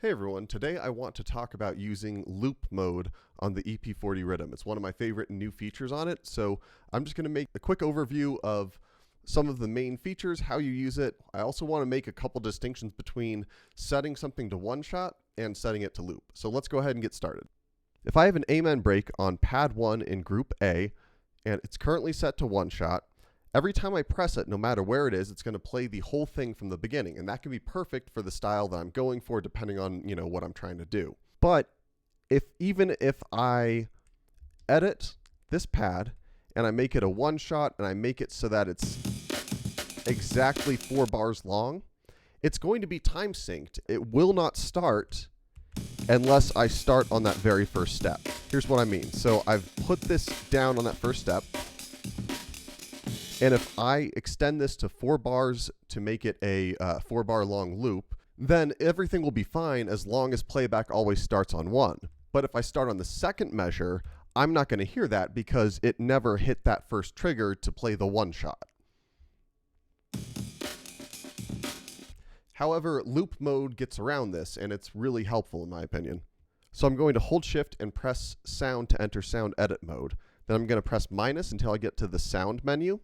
Hey everyone, today I want to talk about using loop mode on the EP-40 Riddim. It's one of my favorite new features on it, so I'm just going to make a quick overview of some of the main features, how you use it. I also want to make a couple distinctions between setting something to one shot and setting it to loop. So let's go ahead and get started. If I have an amen break on pad 1 in group A, and it's currently set to one shot, every time I press it, no matter where it is, it's going to play the whole thing from the beginning. And that can be perfect for the style that I'm going for, depending on, what I'm trying to do. But even if I edit this pad and I make it a one shot and I make it so that it's exactly 4 bars long, it's going to be time synced. It will not start unless I start on that very first step. Here's what I mean. So I've put this down on that first step. And if I extend this to 4 bars to make it a 4 bar long loop, then everything will be fine as long as playback always starts on 1. But if I start on the second measure, I'm not going to hear that because it never hit that first trigger to play the one shot. However, loop mode gets around this, and it's really helpful in my opinion. So I'm going to hold shift and press sound to enter sound edit mode. Then I'm going to press minus until I get to the sound menu.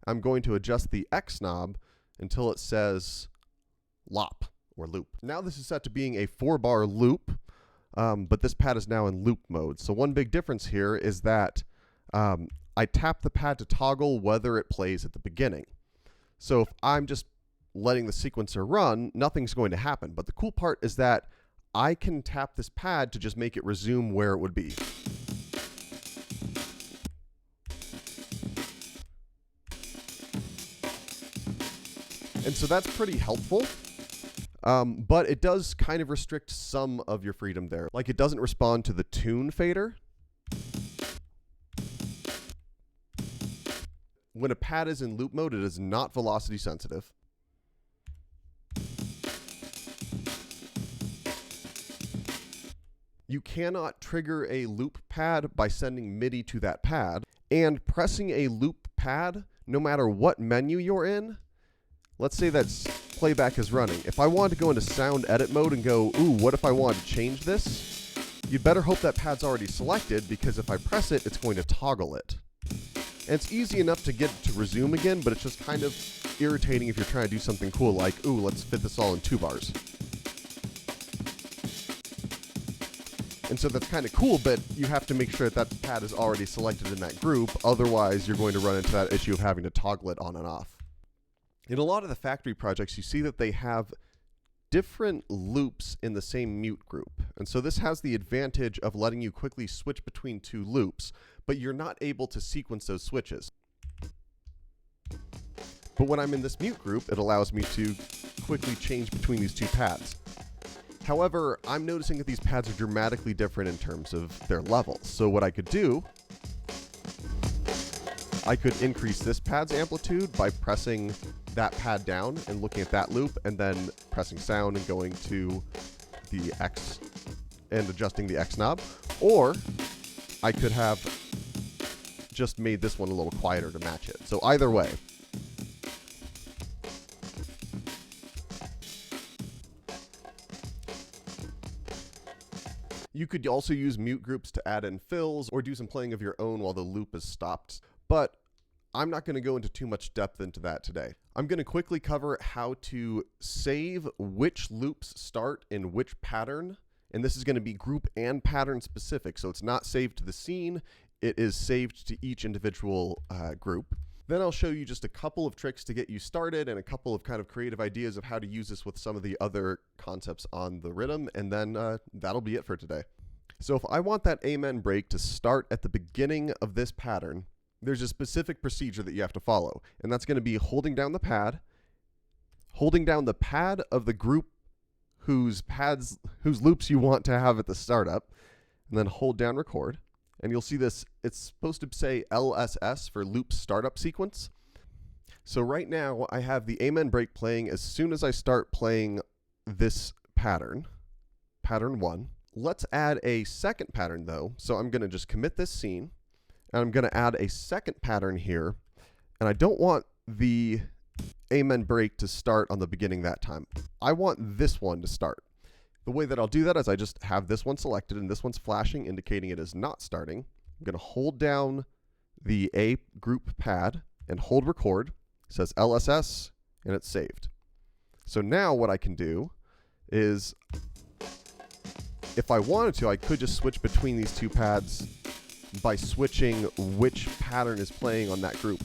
I'm going to adjust the X knob until it says LOP or loop. Now this is set to being a 4 bar loop, but this pad is now in loop mode. So one big difference here is that I tap the pad to toggle whether it plays at the beginning. So if I'm just letting the sequencer run, nothing's going to happen. But the cool part is that I can tap this pad to just make it resume where it would be. And so that's pretty helpful, but it does kind of restrict some of your freedom there. Like it doesn't respond to the tune fader. When a pad is in loop mode, it is not velocity sensitive. You cannot trigger a loop pad by sending MIDI to that pad, and pressing a loop pad, no matter what menu you're in, let's say that playback is running. If I wanted to go into sound edit mode and go, ooh, what if I wanted to change this? You'd better hope that pad's already selected, because if I press it, it's going to toggle it. And it's easy enough to get to resume again, but it's just kind of irritating if you're trying to do something cool like, ooh, let's fit this all in 2 bars. And so that's kind of cool, but you have to make sure that that pad is already selected in that group. Otherwise, you're going to run into that issue of having to toggle it on and off. In a lot of the factory projects, you see that they have different loops in the same mute group. And so this has the advantage of letting you quickly switch between 2 loops, but you're not able to sequence those switches. But when I'm in this mute group, it allows me to quickly change between these 2 pads. However, I'm noticing that these pads are dramatically different in terms of their levels. So what I could do, I could increase this pad's amplitude by pressing that pad down and looking at that loop, and then pressing sound and going to the X and adjusting the X knob. Or I could have just made this one a little quieter to match it. So either way. You could also use mute groups to add in fills or do some playing of your own while the loop is stopped. But I'm not going to go into too much depth into that today. I'm going to quickly cover how to save which loops start in which pattern. And this is going to be group and pattern specific. So it's not saved to the scene. It is saved to each individual group. Then I'll show you just a couple of tricks to get you started and a couple of kind of creative ideas of how to use this with some of the other concepts on the Riddim. And then that'll be it for today. So if I want that amen break to start at the beginning of this pattern, there's a specific procedure that you have to follow, and that's going to be holding down the pad of the group whose loops you want to have at the startup, and then hold down record. And you'll see this, it's supposed to say LSS for loop startup sequence. So right now I have the amen break playing as soon as I start playing this pattern, pattern 1. Let's add a second pattern though. So I'm going to just commit this scene. And I'm going to add a second pattern here, and I don't want the amen break to start on the beginning that time. I want this one to start. The way that I'll do that is I just have this one selected and this one's flashing, indicating it is not starting. I'm going to hold down the A group pad and hold record. It says LSS and it's saved. So now what I can do is, if I wanted to, I could just switch between these two pads by switching which pattern is playing on that group.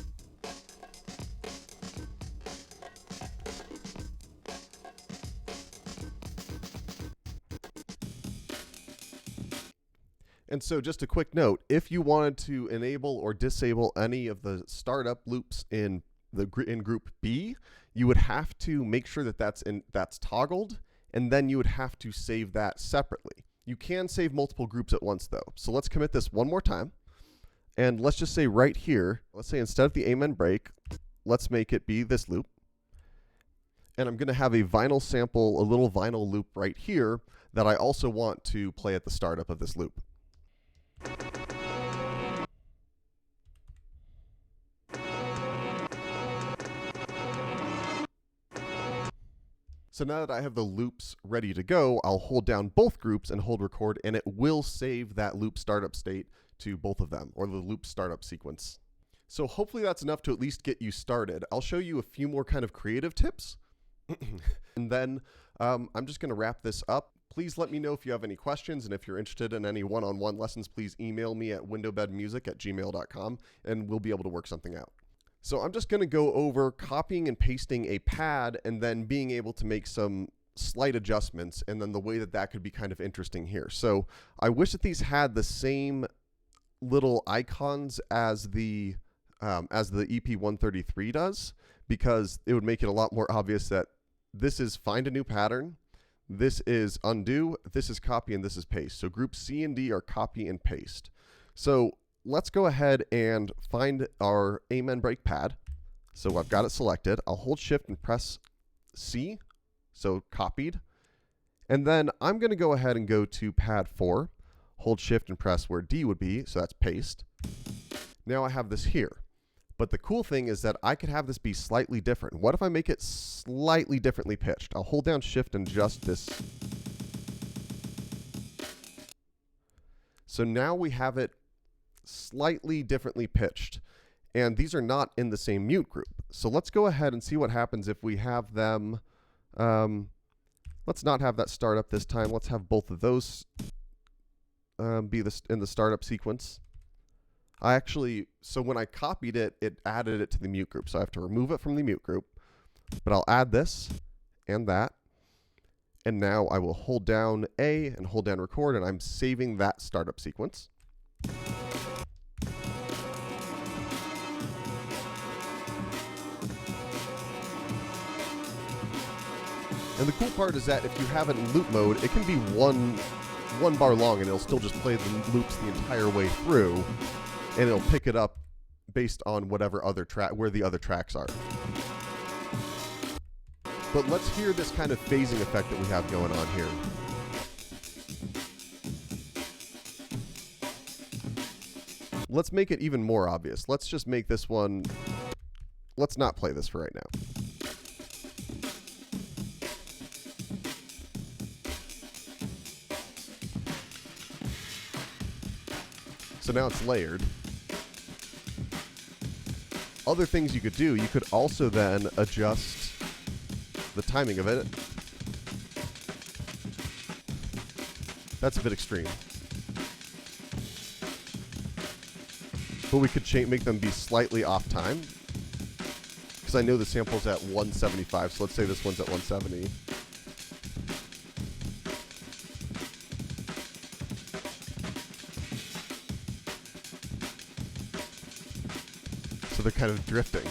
And so just a quick note, if you wanted to enable or disable any of the startup loops in group B, you would have to make sure that that's toggled, and then you would have to save that separately. You can save multiple groups at once though. So let's commit this one more time. And let's just say right here, let's say instead of the amen break, let's make it be this loop. And I'm going to have a vinyl sample, a little vinyl loop right here that I also want to play at the startup of this loop. So now that I have the loops ready to go, I'll hold down both groups and hold record, and it will save that loop startup state to both of them, or the loop startup sequence. So hopefully that's enough to at least get you started. I'll show you a few more kind of creative tips, and then I'm just going to wrap this up. Please let me know if you have any questions, and if you're interested in any one-on-one lessons, please email me at windowbedmusic@gmail.com, and we'll be able to work something out. So I'm just going to go over copying and pasting a pad and then being able to make some slight adjustments, and then the way that that could be kind of interesting here. So I wish that these had the same little icons as the EP-133 does, because it would make it a lot more obvious that this is find a new pattern, this is undo, this is copy, and this is paste. So groups C and D are copy and paste. So let's go ahead and find our amen break pad. So I've got it selected. I'll hold shift and press C, so copied. And then I'm going to go ahead and go to pad 4, hold shift and press where D would be, so that's paste. Now I have this here. But the cool thing is that I could have this be slightly different. What if I make it slightly differently pitched? I'll hold down shift and adjust this. So now we have it slightly differently pitched, and these are not in the same mute group. So let's go ahead and see what happens if we have them. Let's not have that start up this time. Let's have both of those be in the startup sequence. So when I copied it, it added it to the mute group. So I have to remove it from the mute group, but I'll add this and that. And now I will hold down A and hold down record, and I'm saving that startup sequence. And the cool part is that if you have it in loop mode, it can be one bar long, and it'll still just play the loops the entire way through, and it'll pick it up based on whatever other track, where the other tracks are. But let's hear this kind of phasing effect that we have going on here. Let's make it even more obvious. Let's just make this one, let's not play this for right now. So now it's layered. Other things you could do, you could also then adjust the timing of it. That's a bit extreme. But we could make them be slightly off time, because I know the sample's at 175, so let's say this one's at 170. So they're kind of drifting.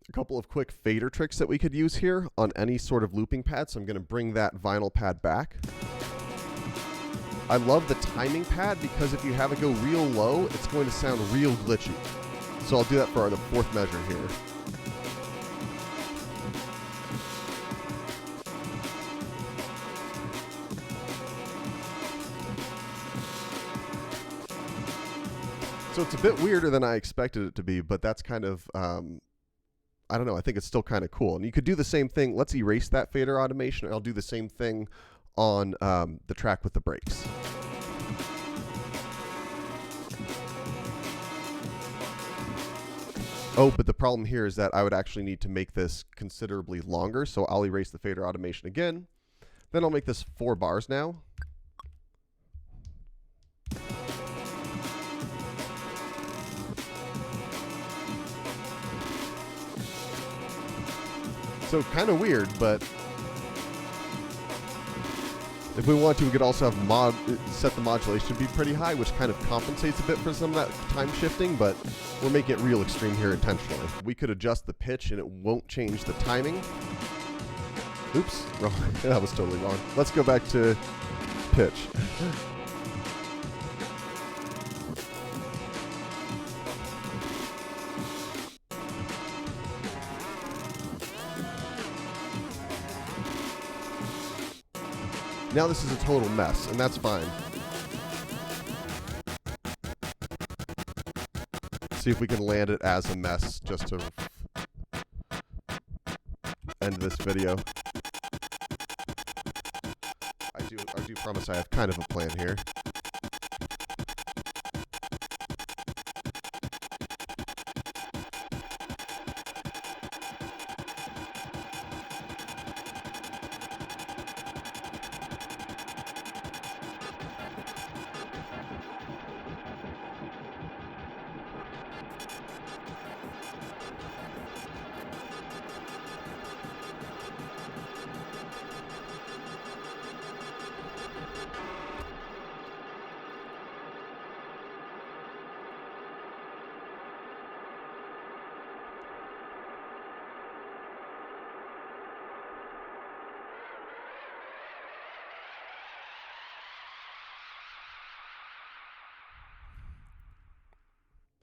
A couple of quick fader tricks that we could use here on any sort of looping pad. So I'm going to bring that vinyl pad back. I love the timing pad because if you have it go real low, it's going to sound real glitchy. So I'll do that for the fourth measure here. So it's a bit weirder than I expected it to be, but that's kind of, I don't know, I think it's still kind of cool. And you could do the same thing. Let's erase that fader automation, and I'll do the same thing on the track with the brakes. Oh, but the problem here is that I would actually need to make this considerably longer, so I'll erase the fader automation again. Then I'll make this 4 bars now. So kind of weird, but if we want to, we could also have set the modulation to be pretty high, which kind of compensates a bit for some of that time shifting, but we're making it real extreme here intentionally. We could adjust the pitch and it won't change the timing. Oops, wrong. That was totally wrong. Let's go back to pitch. Now this is a total mess, and that's fine. See if we can land it as a mess just to end this video. I do promise I have kind of a plan here.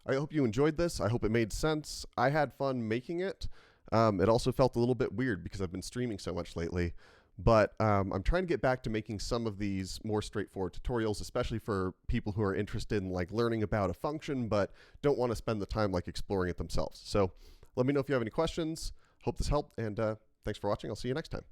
I hope you enjoyed this. I hope it made sense. I had fun making it. It also felt a little bit weird because I've been streaming so much lately. But I'm trying to get back to making some of these more straightforward tutorials, especially for people who are interested in like learning about a function but don't want to spend the time like exploring it themselves. So let me know if you have any questions. Hope this helped, and thanks for watching. I'll see you next time.